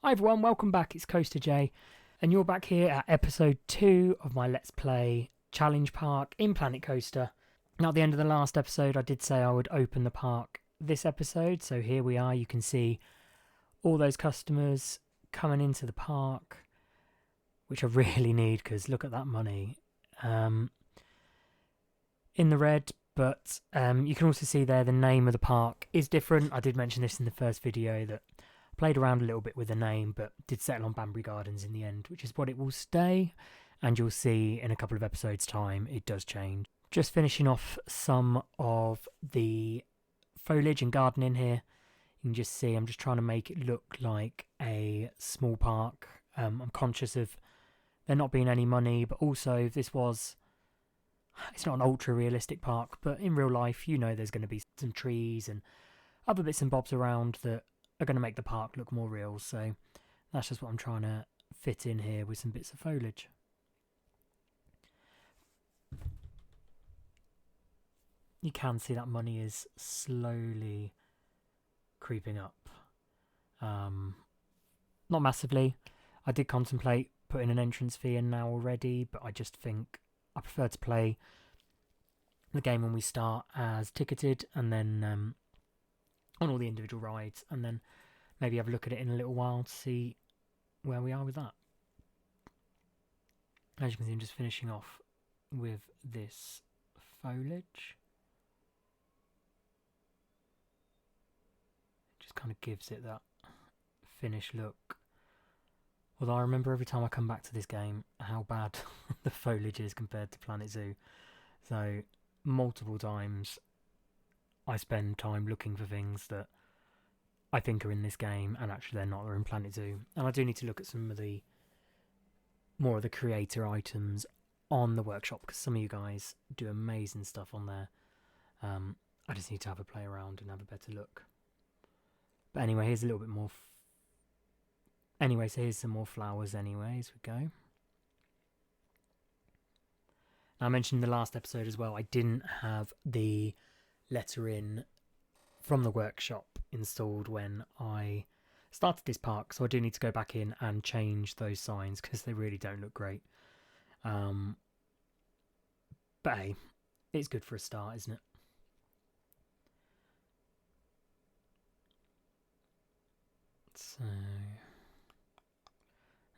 Hi everyone, welcome back. It's Coaster J, and you're back here at episode 2 of my Let's Play Challenge Park in Planet Coaster. Now, at the end of the last episode, I did say I would open the park this episode, so here we are. You can see all those customers coming into the park, which I really need because look at that money in the red. But you can also see there the name of the park is different. I did mention this in the first video that I played around a little bit with the name, but did settle on Banbury Gardens in the end, which is what it will stay. And you'll see in a couple of episodes' time, it does change. Just finishing off some of the foliage and gardening here. You can just see I'm just trying to make it look like a small park. I'm conscious of there not being any money, but also this was... It's not an ultra-realistic park, but in real life, you know there's going to be some trees and other bits and bobs around that are going to make the park look more real. So that's just what I'm trying to fit in here with some bits of foliage. You can see that money is slowly creeping up. Not massively. I did contemplate putting an entrance fee in now already, but I just think I prefer to play the game when we start as ticketed and then on all the individual rides, and then maybe have a look at it in a little while to see where we are with that. As you can see, I'm just finishing off with this foliage. It just kind of gives it that finished look. Although I remember every time I come back to this game how bad the foliage is compared to Planet Zoo. So multiple times I spend time looking for things that I think are in this game and actually they're not, they're in Planet Zoo. And I do need to look at some of the more of the creator items on the workshop because some of you guys do amazing stuff on there. I just need to have a play around and have a better look. But anyway, here's a little bit more... Anyway, so here's some more flowers anyway as we go. Now, I mentioned in the last episode as well, I didn't have the lettering from the workshop installed when I started this park, so I do need to go back in and change those signs because they really don't look great. But hey, it's good for a start, isn't it? So...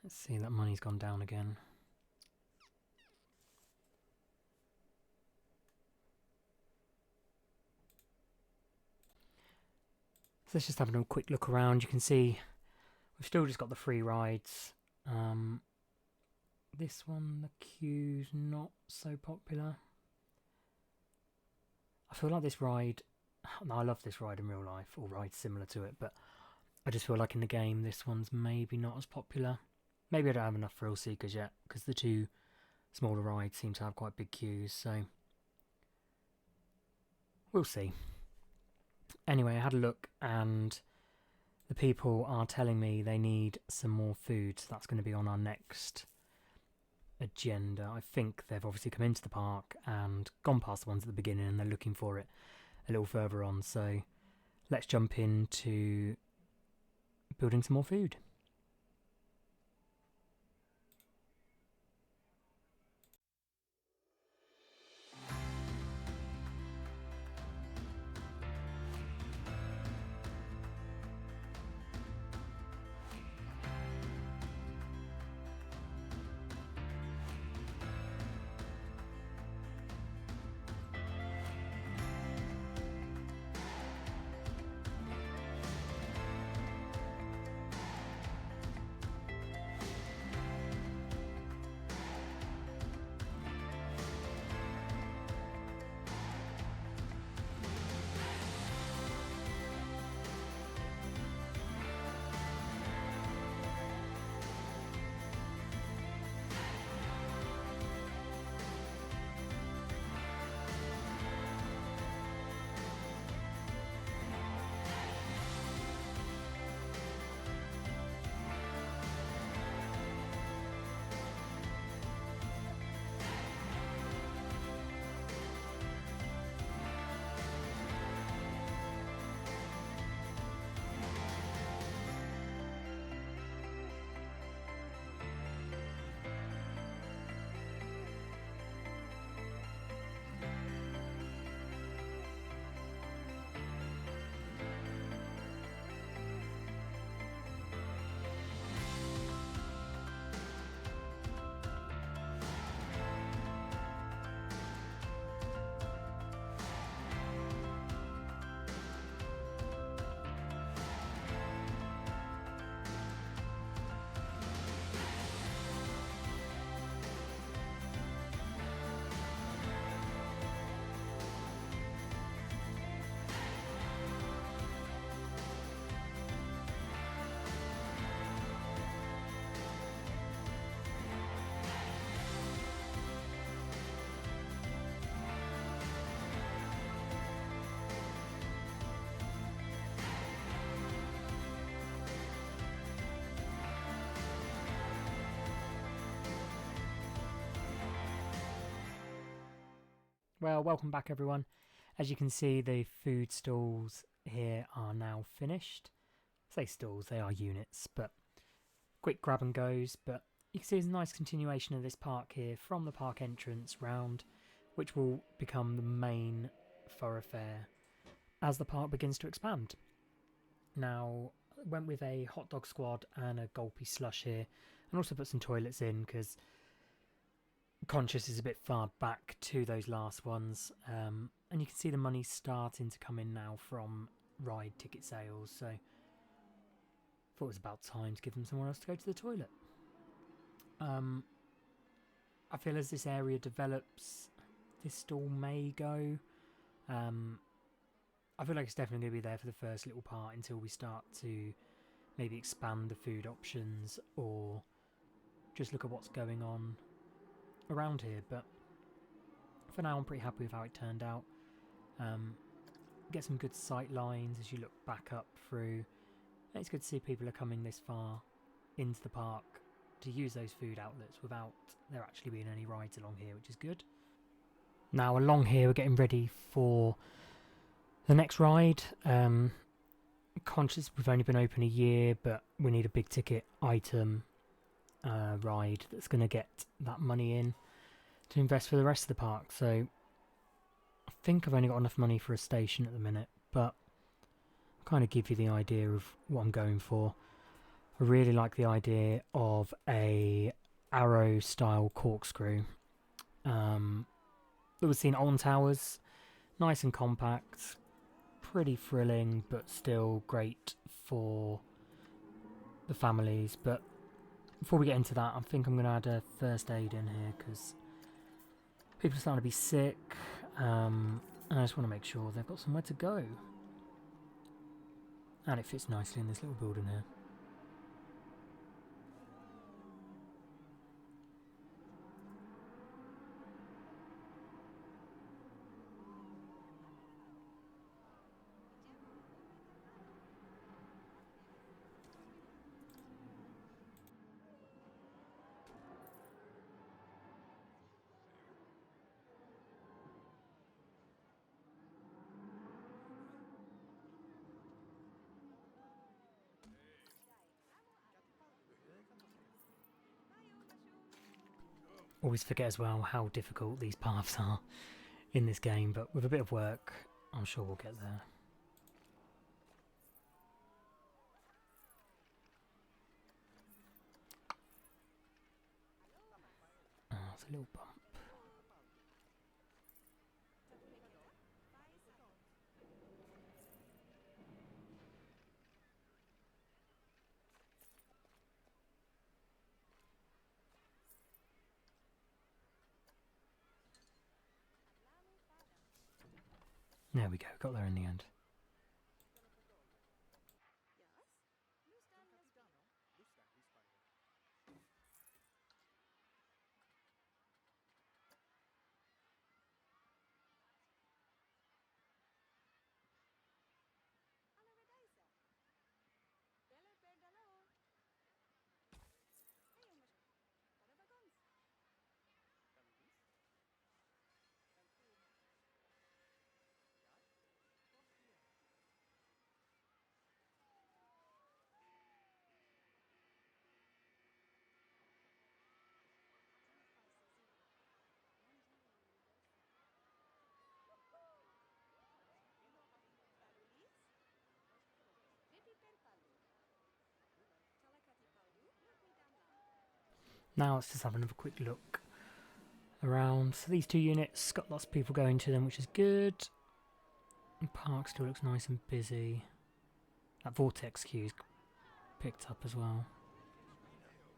Let's see, that money's gone down again. So let's just have a quick look around. You can see we've still just got the free rides. This one, the queue's not so popular. I feel like this ride... No, I love this ride in real life, or rides similar to it, but I just feel like in the game this one's maybe not as popular. Maybe I don't have enough thrill seekers yet, because the two smaller rides seem to have quite big queues, so we'll see. Anyway, I had a look, and the people are telling me they need some more food, so that's going to be on our next agenda. I think they've obviously come into the park and gone past the ones at the beginning, and they're looking for it a little further on, so let's jump into building some more food. Well, welcome back everyone. As you can see, the food stalls here are now finished. I say stalls, they are units, but quick grab and goes. But you can see there's a nice continuation of this park here from the park entrance round, which will become the main thoroughfare as the park begins to expand. Now, I went with a hot dog squad and a gulpy slush here, and also put some toilets in because Conscious is a bit far back to those last ones, and you can see the money starting to come in now from ride ticket sales, so I thought it was about time to give them somewhere else to go to the toilet. I feel as this area develops, this stall may go. I feel like it's definitely going to be there for the first little part until we start to maybe expand the food options or just look at what's going on around here. But for now I'm pretty happy with how it turned out. Get some good sight lines as you look back up through. It's good to see people are coming this far into the park to use those food outlets without there actually being any rides along here, which is good. Now along here we're getting ready for the next ride. Conscious we've only been open a year, but we need a big ticket item ride that's going to get that money in to invest for the rest of the park. So I think I've only got enough money for a station at the minute, but I'll kind of give you the idea of what I'm going for. I really like the idea of a arrow style corkscrew that was seen on towers. Nice and compact, pretty thrilling, but still great for the families. But before we get into that, I think I'm going to add a first aid in here because people are starting to be sick, and I just want to make sure they've got somewhere to go. And it fits nicely in this little building here. Always forget as well how difficult these paths are in this game, but with a bit of work, I'm sure we'll get there. Oh, it's a little bump. There we go, got there in the end. Now let's just have another quick look around. So these two units got lots of people going to them, which is good. The park still looks nice and busy. That vortex queue's picked up as well.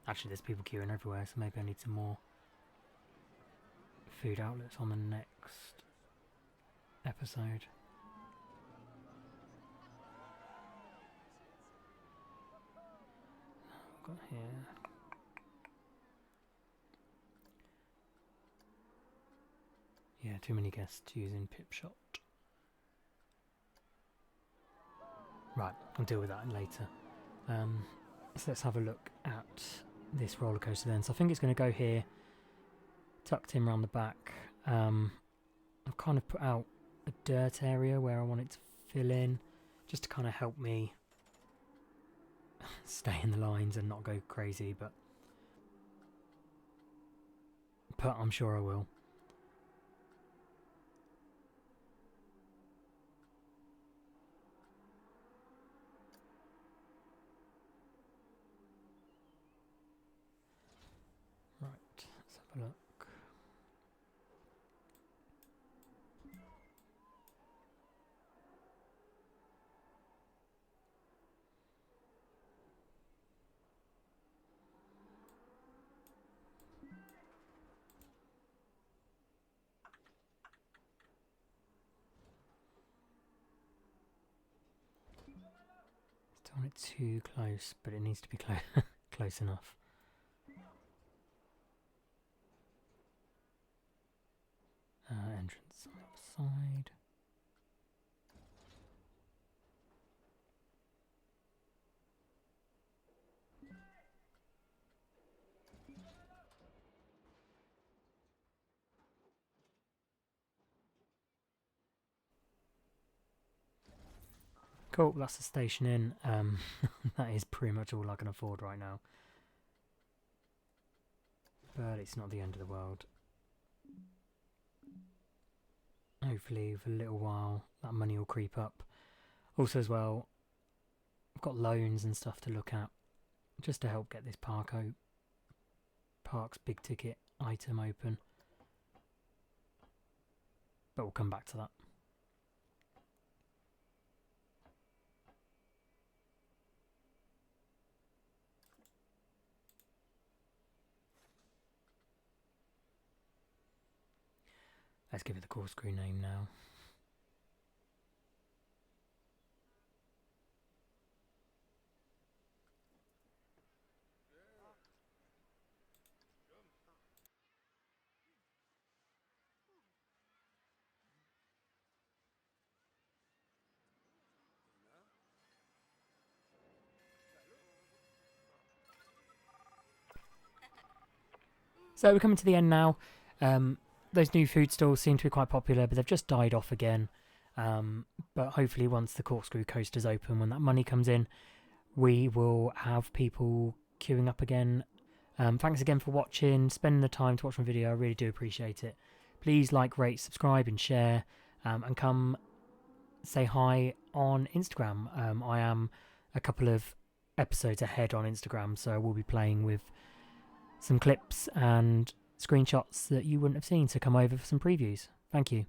Actually, there's people queuing everywhere, so maybe I need some more food outlets on the next episode. What have we got here? Yeah, too many guests using Pip Shot. Right, I'll deal with that later. So let's have a look at this roller coaster then. So I think it's going to go here, tucked in around the back. I I've kind of put out a dirt area where I want it to fill in, just to kind of help me stay in the lines and not go crazy, but I'm sure I will. Right, let's have a look. Don't want it too close, but it needs to be close enough. Entrance on the other side. Cool, that's the station in. That is pretty much all I can afford right now. But it's not the end of the world. Hopefully, for a little while, that money will creep up. Also, as well, I've got loans and stuff to look at, just to help get this park's big ticket item open. But we'll come back to that. Let's give it the corkscrew name now. So we're coming to the end now. Those new food stalls seem to be quite popular, but they've just died off again. But hopefully once the corkscrew coaster's open, when that money comes in, we will have people queuing up again. Thanks again for watching, spending the time to watch my video. I really do appreciate it. Please like, rate, subscribe and share, and come say hi on Instagram. I am a couple of episodes ahead on Instagram, so we'll be playing with some clips and screenshots that you wouldn't have seen, so come over for some previews. Thank you.